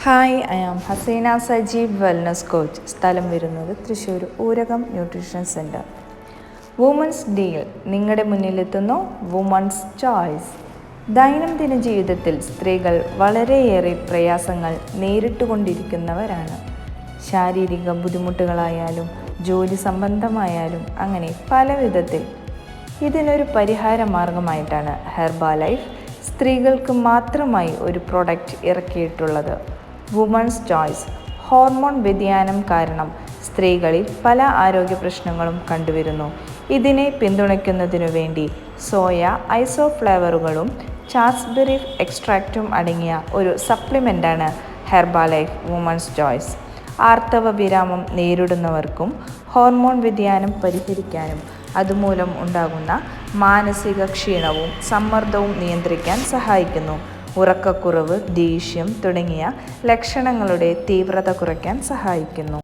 Hi, I am Haseena Sajeev wellness coach. സ്ഥലം വരുന്നത് Thrissur Oorakam nutrition centre. Women's ഡേയിൽ നിങ്ങളുടെ മുന്നിലെത്തുന്നു വുമൻസ് ചോയ്സ്. ദൈനംദിന ജീവിതത്തിൽ സ്ത്രീകൾ വളരെയേറെ പ്രയാസങ്ങൾ നേരിട്ടുകൊണ്ടിരിക്കുന്നവരാണ്. ശാരീരിക ബുദ്ധിമുട്ടുകളായാലും ജോലി സംബന്ധമായാലും അങ്ങനെ പല വിധത്തിൽ. ഇതിനൊരു പരിഹാര മാർഗമായിട്ടാണ് ഹെർബാലൈഫ് സ്ത്രീകൾക്ക് മാത്രമായി ഒരു പ്രൊഡക്റ്റ് ഇറക്കിയിട്ടുള്ളത്. Women's choice. ഹോർമോൺ വ്യതിയാനം കാരണം സ്ത്രീകളിൽ പല ആരോഗ്യ പ്രശ്നങ്ങളും കണ്ടുവരുന്നു. ഇതിനെ പിന്തുണയ്ക്കുന്നതിനു വേണ്ടി സോയ ഐസോഫ്ലേവറുകളും ചാസ്ബെറി എക്സ്ട്രാക്റ്റും അടങ്ങിയ ഒരു സപ്ലിമെൻ്റാണ് ഹെർബാലൈഫ് വുമൻസ് ചോയ്സ്. ആർത്തവ വിരാമം നേരിടുന്നവർക്കും ഹോർമോൺ വ്യതിയാനം പരിഹരിക്കാനും അതുമൂലം ഉണ്ടാകുന്ന മാനസിക ക്ഷീണവും സമ്മർദ്ദവും നിയന്ത്രിക്കാൻ സഹായിക്കുന്നു. ഉറക്കക്കുറവ്, ദേഷ്യം തുടങ്ങിയ ലക്ഷണങ്ങളുടെ തീവ്രത കുറയ്ക്കാൻ സഹായിക്കുന്നു.